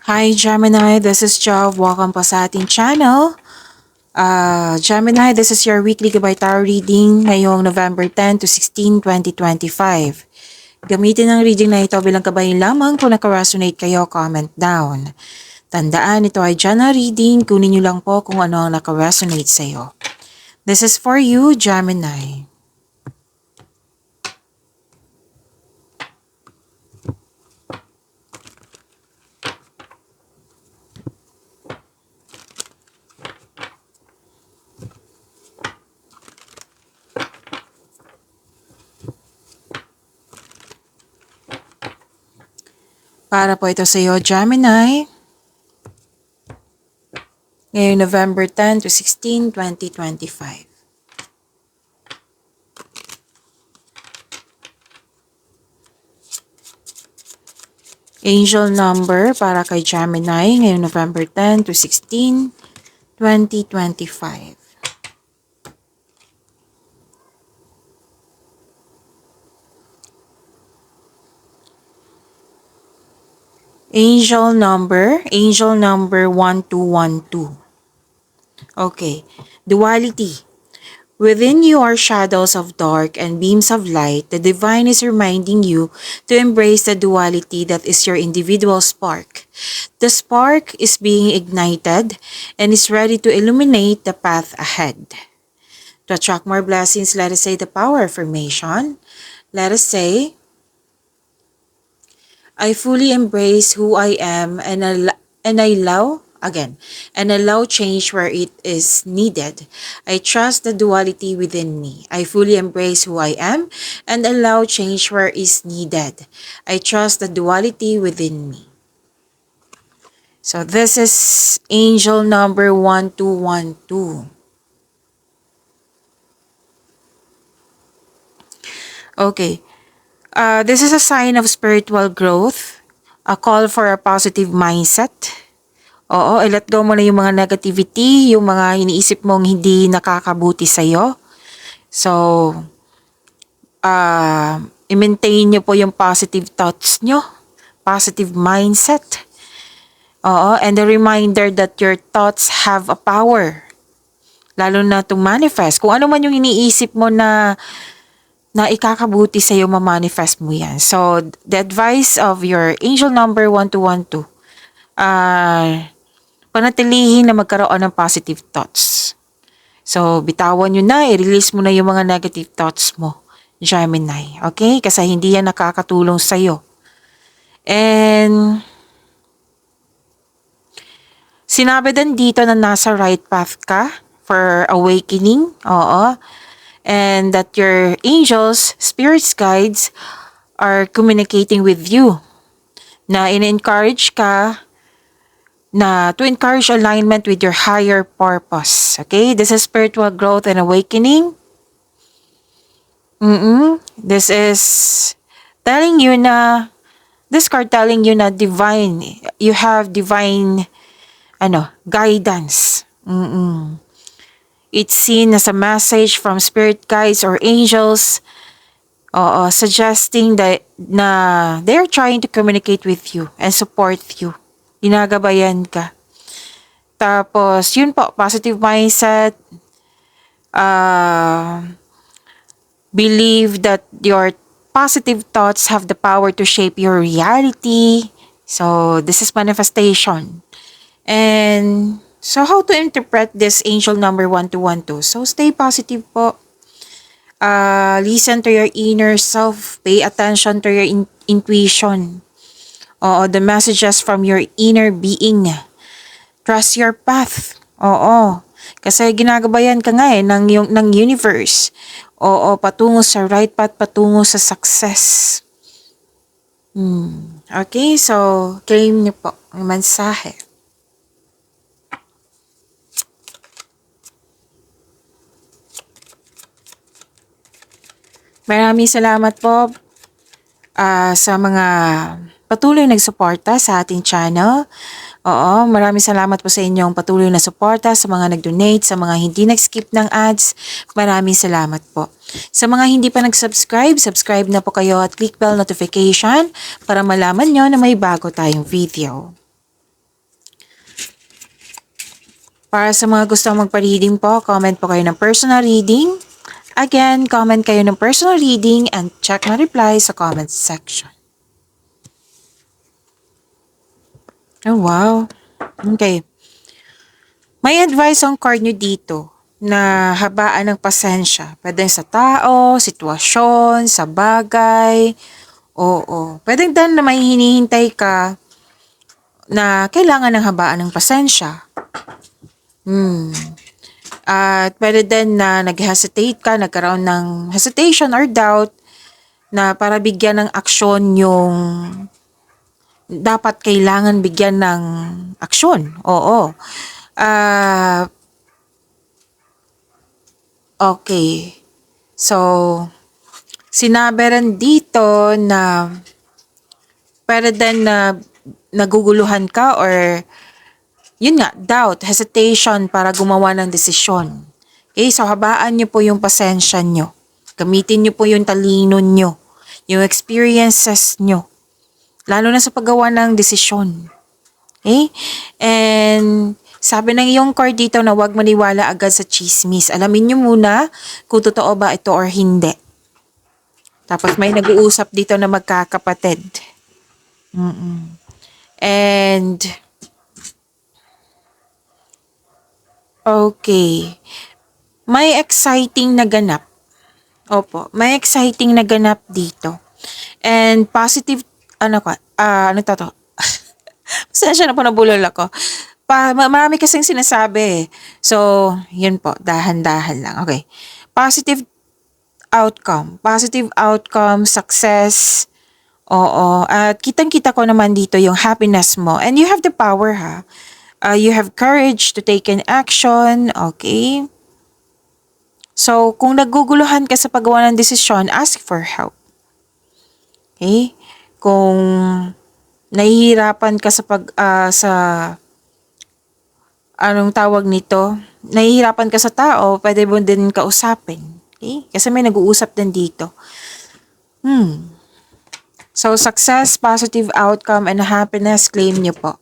Hi Gemini, this is Jov. Welcome po sa ating channel. Gemini, this is your weekly Gabay Tarot reading ngayong November 10 to 16, 2025. Gamitin ang reading na ito bilang kabayin lamang. Kung naka-resonate kayo, comment down. Tandaan, ito ay general reading. Kunin nyo lang po kung ano ang naka-resonate sa iyo. This is for you, Gemini. Para po ito sa iyo, Gemini. Ngayong November 10 to 16, 2025. Angel number para kay Gemini ngayong November 10 to 16, 2025. Angel number 1212. Okay, duality. Within you are shadows of dark and beams of light. The divine is reminding you to embrace the duality that is your individual spark. The spark is being ignited and is ready to illuminate the path ahead. To attract more blessings, let us say the power affirmation. Let us say, I fully embrace who I am and allow change where it is needed. I trust the duality within me. I fully embrace who I am and allow change where is needed. I trust the duality within me. So this is angel number 1212. Okay. This is a sign of spiritual growth, a call for a positive mindset. Oo, i-let go mo na yung mga negativity, yung mga iniisip mong hindi nakakabuti sa'yo. So, i-maintain nyo po yung positive thoughts nyo, positive mindset. Oo, and the reminder that your thoughts have a power, lalo na to manifest. Kung ano man yung iniisip mo na ikakabuti sa iyo, ma-manifest mo yan. So, the advice of your angel number 1212, panatilihin na magkaroon ng positive thoughts. So, bitawan nyo na, i-release mo na yung mga negative thoughts mo, Gemini. Okay? Kasi hindi yan nakakatulong sa iyo. And, sinabi din dito na nasa right path ka for awakening. Oo. And that your angels, spirits, guides are communicating with you. Na in-encourage ka na to encourage alignment with your higher purpose. Okay? This is spiritual growth and awakening. This is telling you na, this card telling you na divine, you have divine, guidance. It's seen as a message from spirit guides or angels, suggesting that na they're trying to communicate with you and support you. Ginagabayan ka. Tapos, yun po, positive mindset. Believe that your positive thoughts have the power to shape your reality. So, this is manifestation. And so, how to interpret this angel number 1212? So, stay positive po. Listen to your inner self. Pay attention to your intuition. The messages from your inner being. Trust your path. Kasi ginagabayan ka nga ng universe. Patungo sa right path, patungo sa success. Okay, so, claim niyo po ang mensahe. Maraming salamat po sa mga patuloy nagsuporta sa ating channel. Maraming salamat po sa inyong patuloy na suporta, sa mga nag-donate, sa mga hindi nag-skip ng ads. Maraming salamat po. Sa mga hindi pa nag-subscribe, subscribe na po kayo at click bell notification para malaman nyo na may bago tayong video. Para sa mga gusto magpa-reading po, comment po kayo ng personal reading. Again, comment kayo ng personal reading and check my reply sa comment section. Oh, wow. Okay. May advice ang card nyo dito na habaan ng pasensya. Pwede sa tao, sitwasyon, sa bagay. Oo. Pwede din na may hinihintay ka na kailangan ng habaan ng pasensya. At pwede din na nag-hesitate ka, nagkaroon ng hesitation or doubt na para bigyan ng aksyon yung dapat kailangan bigyan ng aksyon. Oo. Okay. So, sinabi rin dito na pwede din na naguguluhan ka or yun nga, doubt, hesitation para gumawa ng desisyon. Okay, so habaan nyo po yung pasensya nyo. Gamitin nyo po yung talino nyo, yung experiences nyo. Lalo na sa paggawa ng desisyon. Okay? And sabi ng iyong card dito na huwag maniwala agad sa chismis. Alamin nyo muna kung totoo ba ito or hindi. Tapos may nag-uusap dito na magkakapatid. And okay. May exciting na ganap. Opo, may exciting na ganap dito. And positive, ano to? Pasensya na po, nabulol ako. Marami kasing sinasabi. So, yun po, dahan-dahan lang. Okay. Positive outcome, success. Oo. At kitang-kita ko naman dito yung happiness mo. And you have the power, ha? You have courage to take an action. Okay. So, kung naguguluhan ka sa paggawa ng desisyon, ask for help. Okay? Kung nahihirapan ka anong tawag nito? Nahihirapan ka sa tao, pwede mo din kausapin. Okay? Kasi may nag-uusap din dito. So, success, positive outcome, and happiness, claim nyo po.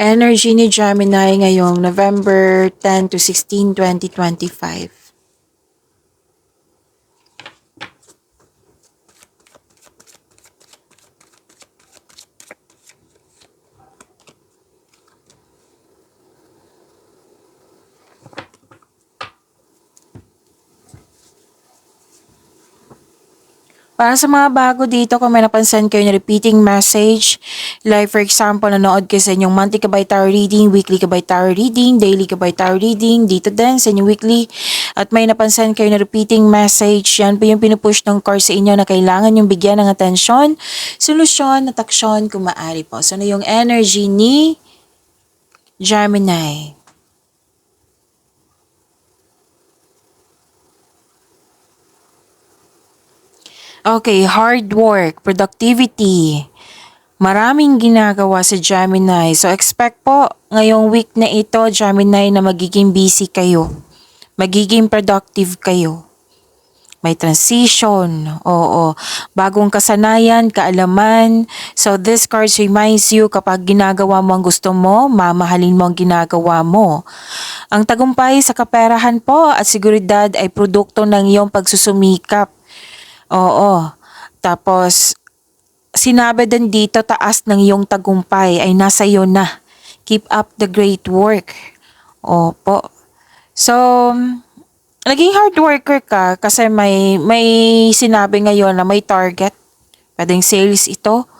Energy ni Gemini ngayong November 10 to 16, 2025. Para sa mga bago dito, kung may napansin kayo na repeating message, like for example, nanood kayo sa inyong monthly Kabay Tarot reading, weekly Kabay Tarot reading, daily Kabay Tarot reading, dito din sa inyong weekly, at may napansin kayo na repeating message, yan po yung pinupush ng card sa inyo na kailangan yung bigyan ng atensyon, solusyon at aksyon kung maaari po. So, na yung energy ni Gemini. Okay, hard work, productivity. Maraming ginagawa sa Gemini. So, expect po ngayong week na ito, Gemini, na magiging busy kayo. Magiging productive kayo. May transition. Oo. Bagong kasanayan, kaalaman. So, this card reminds you kapag ginagawa mo ang gusto mo, mamahalin mo ang ginagawa mo. Ang tagumpay sa kaperahan po at seguridad ay produkto ng iyong pagsusumikap. Oo. Tapos, sinabi din dito, taas ng iyong tagumpay ay nasa iyo na. Keep up the great work. Opo. So, naging hard worker ka kasi may sinabi ngayon na may target. Pwedeng sales ito.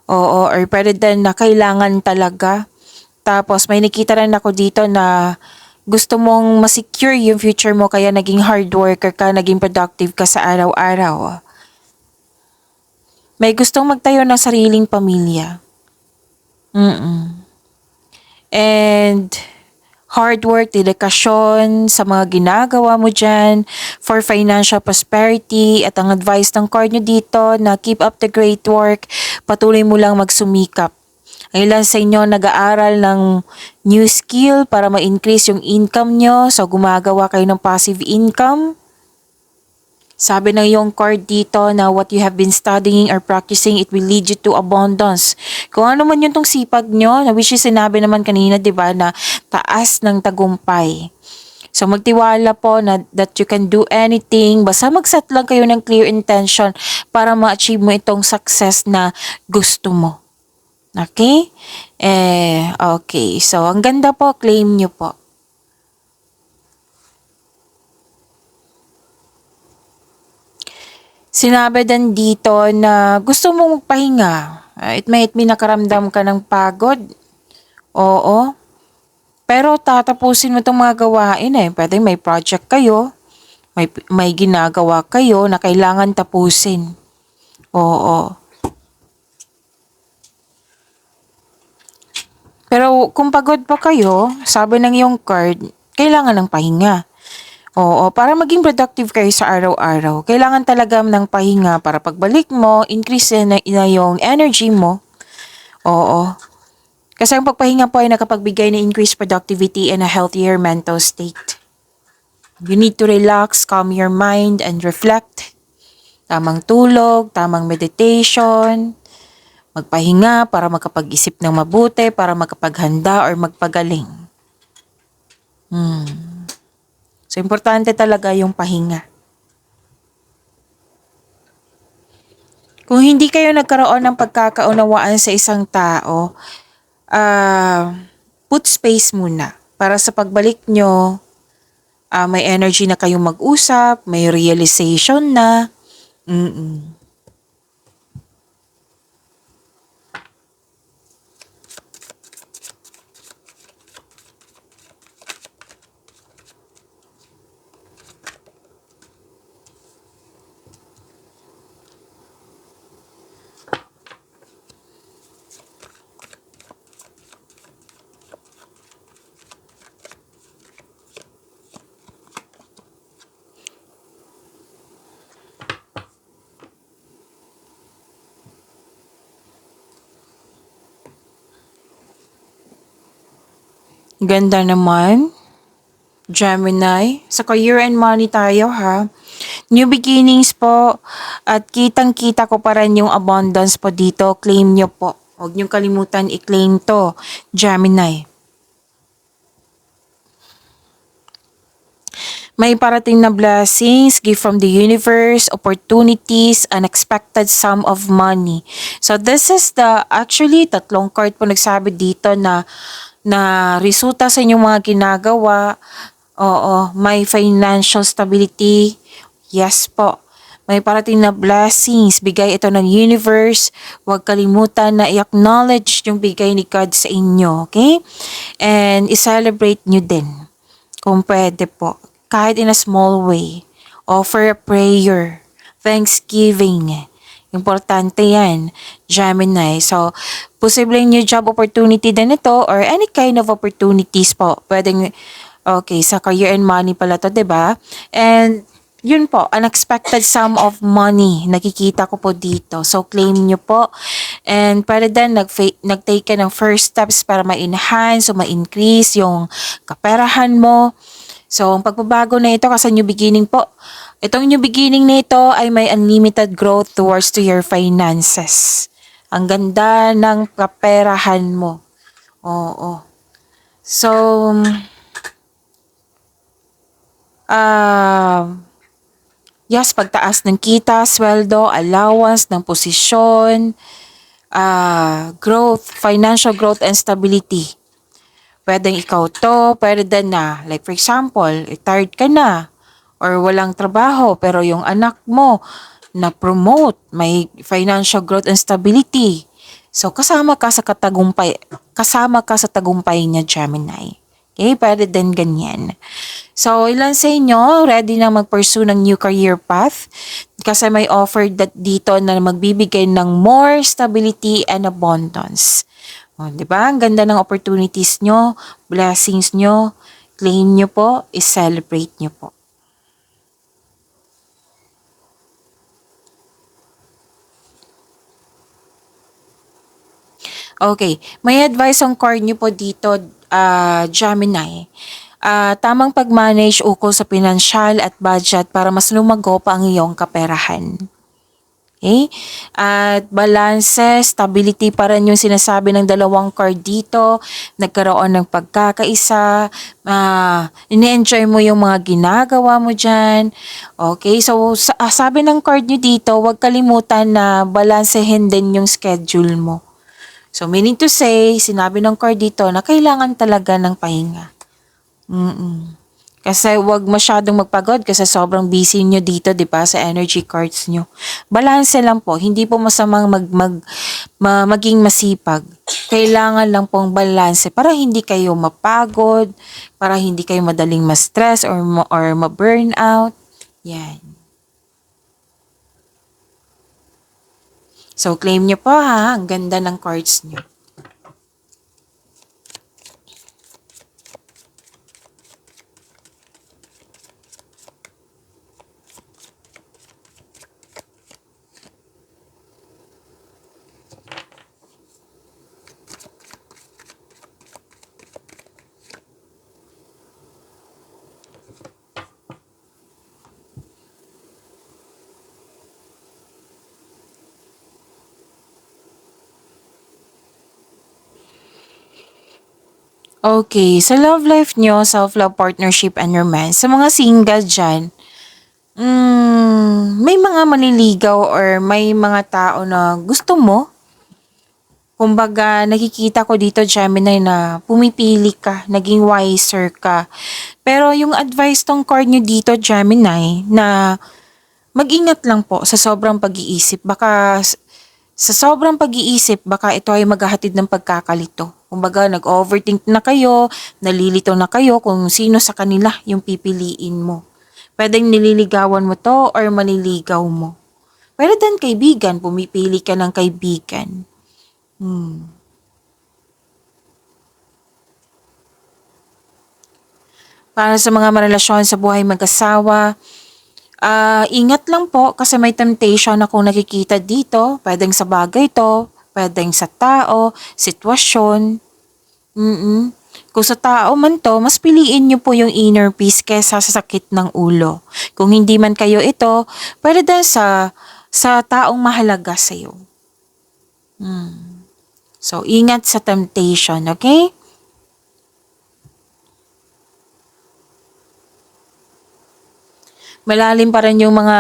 Oo. Or pwede din na kailangan talaga. Tapos, may nakita rin ako dito na gusto mong ma-secure yung future mo kaya naging hard worker ka, naging productive ka sa araw-araw. May gustong magtayo ng sariling pamilya. And hard work, dedikasyon sa mga ginagawa mo dyan for financial prosperity. At ang advice ng card nyo dito na keep up the great work, patuloy mo lang magsumikap. Ang ilan sa inyo nag-aaral ng new skill para ma-increase yung income nyo. So, gumagawa kayo ng passive income. Sabi ng yung card dito na what you have been studying or practicing, it will lead you to abundance. Kung ano man yung tong sipag nyo, na which is sinabi naman kanina, di ba, na taas ng tagumpay. So magtiwala po na that you can do anything. Basta mag-set lang kayo ng clear intention para ma-achieve mo itong success na gusto mo. Okay? Okay. So ang ganda po, claim nyo po. Sinabi din dito na gusto mong magpahinga. It might be nakaramdam ka ng pagod. Oo. Pero tatapusin mo itong mga gawain eh. Pwede may project kayo. May ginagawa kayo na kailangan tapusin. Oo. Pero kung pagod pa kayo, sabi ng iyong card, kailangan ng pahinga. Oo, para maging productive kayo sa araw-araw, kailangan talaga ng pahinga para pagbalik mo, increase na yung energy mo. Oo. Kasi ang pagpahinga po ay nakapagbigay ng increased productivity and a healthier mental state. You need to relax, calm your mind, and reflect. Tamang tulog, tamang meditation, magpahinga para makapag-isip ng mabuti, para makapaghanda or magpagaling. So, importante talaga yung pahinga. Kung hindi kayo nagkaroon ng pagkakaunawaan sa isang tao, put space muna. Para sa pagbalik nyo, may energy na kayong mag-usap, may realization na. Ganda naman. Gemini, sa career and money tayo ha. New beginnings po at kitang-kita ko pa rin yung abundance po dito. Claim nyo po. Huwag nyo kalimutan i-claim to, Gemini. May parating na blessings, gift from the universe, opportunities, unexpected sum of money. So this is actually tatlong card po nagsabi dito na resulta sa inyong mga ginagawa. Oo, may financial stability. Yes po. May parating na blessings. Bigay ito ng universe. Huwag kalimutan na i-acknowledge yung bigay ni God sa inyo. Okay? And i-celebrate nyo din. Kung pwede po. Kahit in a small way. Offer a prayer. Thanksgiving. Importante yan, Gemini. So, posibleng new job opportunity din ito or any kind of opportunities po. Pwedeng, okay, sa career and money pala to, diba? And, yun po, unexpected sum of money. Nakikita ko po dito. So, claim nyo po. And, pwede din nag-take ka ng first steps para ma-enhance o ma-increase yung kaperahan mo. So, ang pagbabago na ito kasi new beginning po. Itong new beginning na ito ay may unlimited growth towards to your finances. Ang ganda ng kaperahan mo. Oo. So, yes, pagtaas ng kita, sweldo, allowance, ng posisyon, growth, financial growth and stability. Pwedeng ikaw to, pwede din na, like for example, retired ka na, or walang trabaho, pero yung anak mo na-promote, may financial growth and stability. So, kasama ka sa tagumpay niya, Gemini. Okay, pwede din ganyan. So, ilan sa inyo, ready na mag-pursue ng new career path? Kasi may offer dito na magbibigay ng more stability and abundance. O, di ba? Ang ganda ng opportunities nyo, blessings nyo, claim nyo po, i-celebrate nyo po. Okay, may advice ang card nyo po dito, Gemini. Tamang pag-manage ukol sa pinansyal at budget para mas lumago pa ang iyong kaperahan. Okay? At balanse, stability pa rin yung sinasabi ng dalawang card dito. Nagkaroon ng pagkakaisa. Ini-enjoy mo yung mga ginagawa mo dyan. Okay? So, sabi ng card nyo dito, huwag kalimutan na balansehin din yung schedule mo. So, meaning to say, sinabi ng card dito na kailangan talaga ng pahinga. Kasi wag masyadong magpagod kasi sobrang busy nyo dito, di ba, sa energy cards nyo. Balanse lang po, hindi po masamang maging masipag. Kailangan lang pong balanse para hindi kayo mapagod, para hindi kayo madaling ma-stress or ma-burnout. Yan. So, claim nyo po ha, ang ganda ng cards nyo. Okay, sa love life nyo, self-love, partnership, and romance, sa mga single dyan, may mga manliligaw or may mga tao na gusto mo. Kumbaga, nakikita ko dito, Gemini, na pumipili ka, naging wiser ka. Pero yung advice tong card nyo dito, Gemini, na mag-ingat lang po sa sobrang pag-iisip. Baka sa sobrang pag-iisip, baka ito ay maghahatid ng pagkakalito. Kumbaga, nag-overthink na kayo, nalilito na kayo kung sino sa kanila yung pipiliin mo. Pwedeng nililigawan mo to or maniligaw mo. Pero din kaibigan, pumipili ka ng kaibigan. Para sa mga marelasyon sa buhay mag-asawa, ingat lang po kasi may temptation akong nakikita dito. Pwedeng sa bagay to, pwedeng sa tao, sitwasyon. Kung sa tao man to, mas piliin nyo po yung inner peace kesa sa sakit ng ulo. Kung hindi man kayo ito, pwede din sa taong mahalaga sa'yo. So, ingat sa temptation, okay? Malalim pa rin yung mga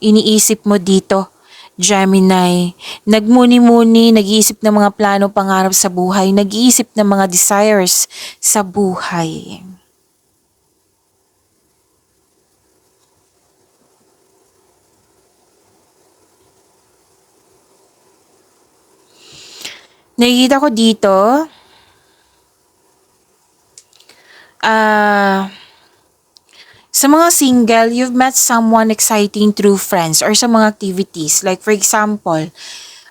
iniisip mo dito, Gemini. Nagmuni-muni, nag-iisip ng mga plano, pangarap sa buhay, nag-iisip ng mga desires sa buhay. Nakikita ko dito, sa mga single, you've met someone exciting through friends or sa mga activities. Like for example,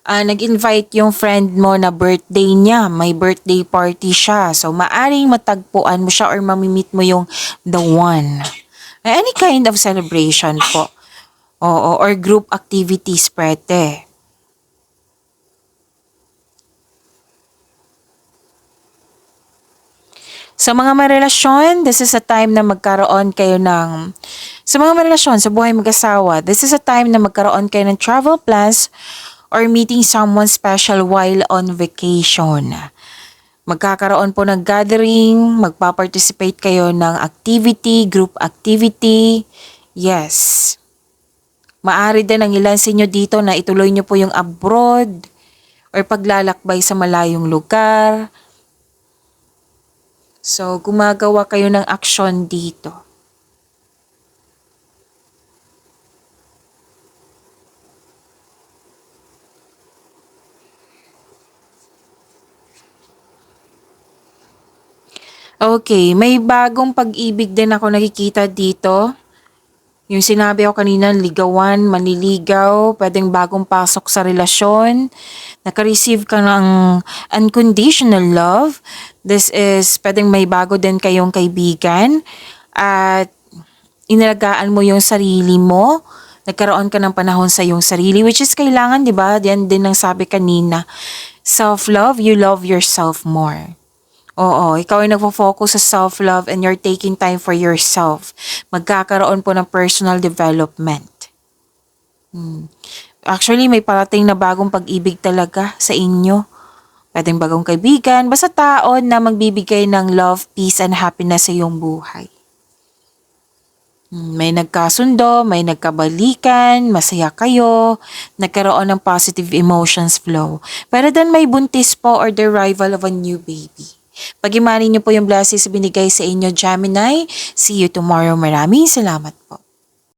nag-invite yung friend mo na birthday niya, may birthday party siya. So, maaring matagpuan mo siya or mamimit mo yung the one. Any kind of celebration po. Oo, or group activities pwede. Sa mga marelasyon, this is a time na magkaroon kayo ng... Sa mga marelasyon, sa buhay mag-asawa, this is a time na magkaroon kayo ng travel plans or meeting someone special while on vacation. Magkakaroon po ng gathering, magpa-participate kayo ng activity, group activity. Yes. Maari din ang ilan sa inyo dito na ituloy nyo po yung abroad or paglalakbay sa malayong lugar. So, gumagawa kayo ng aksyon dito. Okay, may bagong pag-ibig din ako nakikita dito. Yung sinabi ko kanina, ligawan, manliligaw, pwedeng bagong pasok sa relasyon, naka-receive ka ng unconditional love. This is, pwedeng may bago din kayong kaibigan at inalagaan mo yung sarili mo, nagkaroon ka ng panahon sa iyong sarili, which is kailangan, di ba? Yan din ang sabi kanina. Self-love, you love yourself more. Oo, ikaw ay nagfo-focus sa self-love and you're taking time for yourself. Magkakaroon po ng personal development. Actually, may parating na bagong pag-ibig talaga sa inyo. Pwedeng bagong kaibigan, basta tao na magbibigay ng love, peace, and happiness sa iyong buhay. May nagkasundo, may nagkabalikan, masaya kayo, nagkaroon ng positive emotions flow. Pero then may buntis po or the arrival of a new baby. Pag-imani niyo po yung blessings binigay sa inyo, Gemini. See you tomorrow. Maraming salamat po.